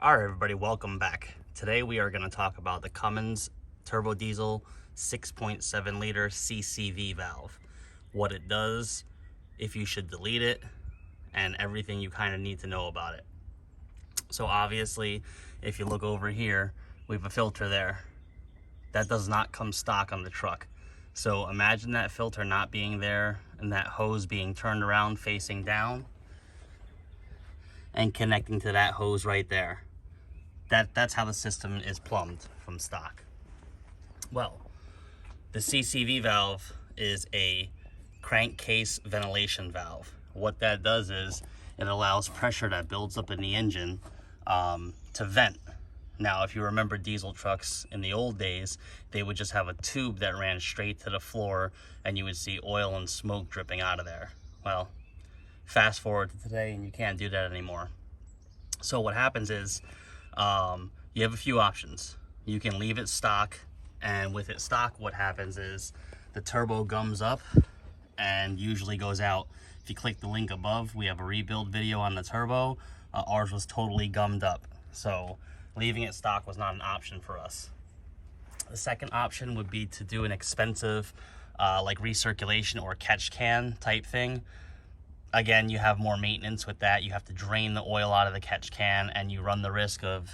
All right, everybody, welcome back. Today we are going to talk about the Cummins turbo diesel 6.7 liter CCV valve, what it does, if you should delete it, and everything you kind of need to know about it. So obviously, if you look over here, we have a filter there. That does not come stock on the truck. So imagine that filter not being there and that hose being turned around facing down and connecting to that hose right there. That's how the system is plumbed from stock. Well, the CCV valve is a crankcase ventilation valve. What that does is it allows pressure that builds up in the engine to vent. Now, if you remember diesel trucks in the old days, they would just have a tube that ran straight to the floor and you would see oil and smoke dripping out of there. Well, fast forward to today and you can't do that anymore. So what happens is you have a few options. You can leave it stock, and with it stock, what happens is the turbo gums up and usually goes out. If you click the link above, we have a rebuild video on the turbo. Ours was totally gummed up, so leaving it stock was not an option for us. The second option would be to do an expensive like recirculation or catch can type thing. Again, you have more maintenance with that. You have to drain the oil out of the catch can, and you run the risk of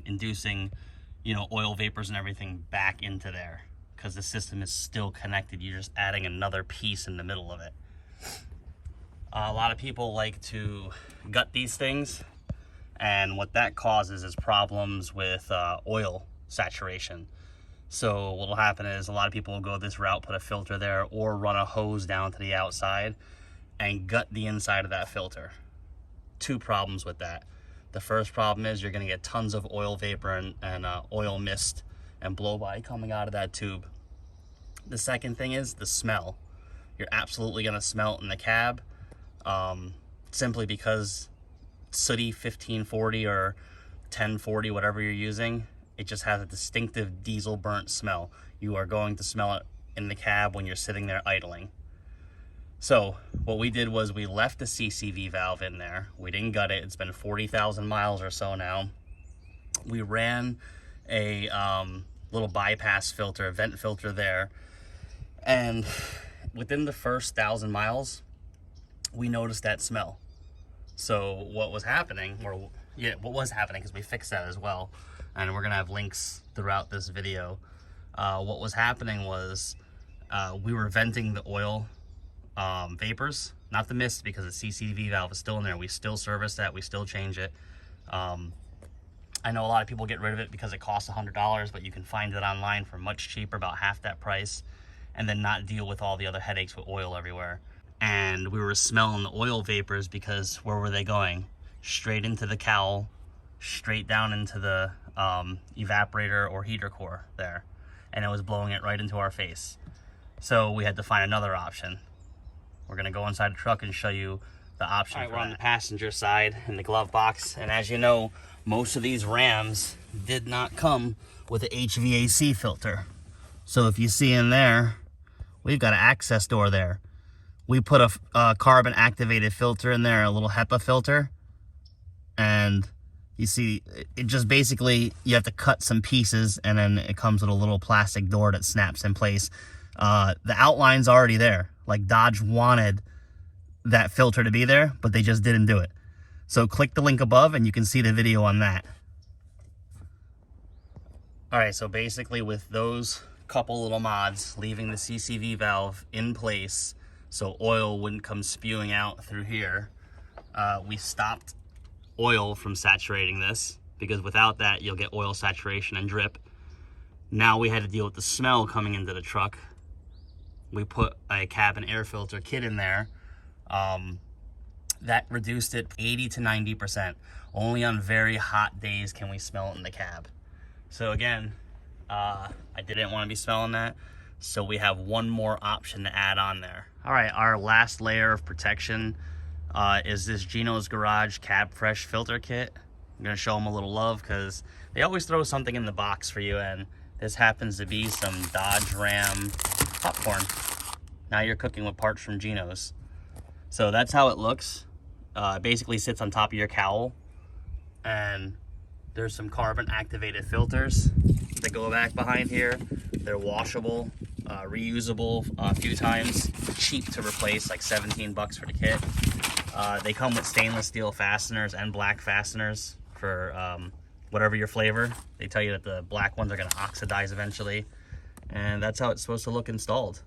inducing, oil vapors and everything back into there because the system is still connected. You're just adding another piece in the middle of it. A lot of people like to gut these things, and what that causes is problems with oil saturation. So what will happen is a lot of people will go this route, put a filter there, or run a hose down to the outside and gut the inside of that filter. Two problems with that. The first problem is you're going to get tons of oil vapor and oil mist and blow by coming out of that tube. The second thing is the smell. You're absolutely going to smell it in the cab, simply because sooty 1540 or 1040, whatever you're using, it just has a distinctive diesel burnt smell. You are going to smell it in the cab when you're sitting there idling. So what we did was we left the CCV valve in there. We didn't gut it. It's been 40,000 miles or so now. We ran a little bypass filter, a vent filter there. And within the first 1,000 miles, we noticed that smell. So what was happening, what was happening, because we fixed that as well, and we're gonna have links throughout this video. What was happening was we were venting the oil vapors, not the mist, because the CCV valve is still in there. We still service that, we still change it. I know a lot of people get rid of it because it costs $100, but you can find it online for much cheaper, about half that price, and then not deal with all the other headaches with oil everywhere. And we were smelling the oil vapors because where were they going? Straight into the cowl, straight down into the evaporator or heater core there, and it was blowing it right into our face. So we had to find another option. We're gonna go inside the truck and show you the option. All right, we're on the passenger side in the glove box, and as you know, most of these Rams did not come with an HVAC filter. So if you see in there, we've got an access door there. We put a carbon activated filter in there, a little HEPA filter, and you see it just basically, you have to cut some pieces, and then it comes with a little plastic door that snaps in place. The outline's already there. Like, Dodge wanted that filter to be there, but they just didn't do it. So click the link above and you can see the video on that. All right, so basically with those couple little mods, leaving the CCV valve in place so oil wouldn't come spewing out through here, we stopped oil from saturating this, because without that you'll get oil saturation and drip. Now we had to deal with the smell coming into the truck. We put a cabin air filter kit in there. That reduced it 80 to 90%. Only on very hot days can we smell it in the cab. So again, I didn't want to be smelling that, so we have one more option to add on there. All right, our last layer of protection is this Gino's Garage Cab Fresh filter kit. I'm gonna show them a little love because they always throw something in the box for you, and this happens to be some Dodge Ram popcorn. Now you're cooking with parts from Gino's. So that's how it looks. It basically sits on top of your cowl. and there's some carbon activated filters that go back behind here. They're washable, reusable a few times, cheap to replace, like 17 bucks for the kit. They come with stainless steel fasteners and black fasteners for whatever your flavor. They tell you that the black ones are going to oxidize eventually, and that's how it's supposed to look installed.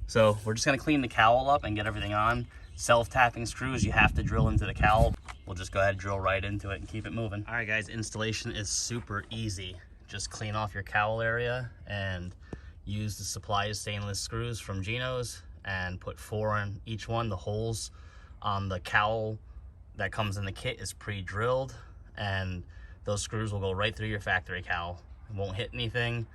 So we're just going to clean the cowl up and get everything on. Self-tapping screws, you have to drill into the cowl. We'll just go ahead and drill right into it and keep it moving. All right, guys, installation is super easy. Just clean off your cowl area and use the supplied stainless screws from Geno's and put 4 in each one. The holes on the cowl that comes in the kit is pre-drilled, and those screws will go right through your factory cowl. It won't hit anything.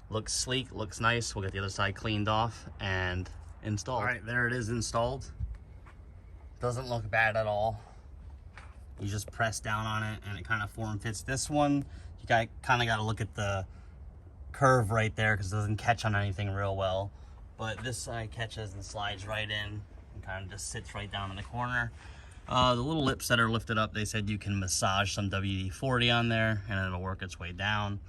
Looks sleek, looks nice. We'll get the other side cleaned off and installed. All right, there it is installed. Doesn't look bad at all. You just press down on it and it kind of form fits. This one, you kind of got to look at the curve right there because it doesn't catch on anything real well. But this side catches and slides right in and kind of just sits right down in the corner. The little lips that are lifted up, they said you can massage some WD-40 on there and it'll work its way down.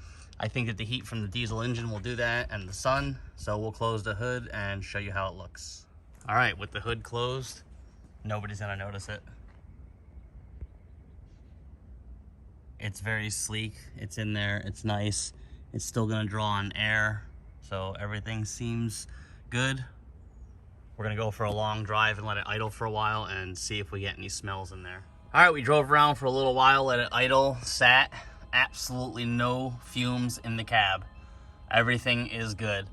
I think that the heat from the diesel engine will do that and the sun. So we'll close the hood and show you how it looks. All right, with the hood closed, nobody's gonna notice it. It's very sleek, it's in there, it's nice. It's still gonna draw on air, so everything seems good. We're gonna go for a long drive and let it idle for a while and see if we get any smells in there. All right, we drove around for a little while, let it idle, sat. Absolutely no fumes in the cab. Everything is good.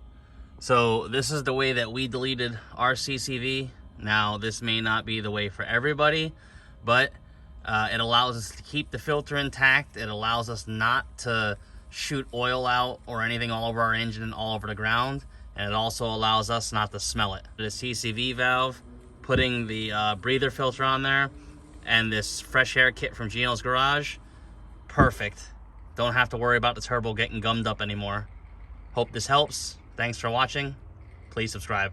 So this is the way that we deleted our CCV. Now, this may not be the way for everybody, but it allows us to keep the filter intact. It allows us not to shoot oil out or anything all over our engine and all over the ground. And it also allows us not to smell it. The CCV valve, putting the breather filter on there, and this fresh air kit from Geno's Garage, perfect. Don't have to worry about the turbo getting gummed up anymore. Hope this helps. Thanks for watching. Please subscribe.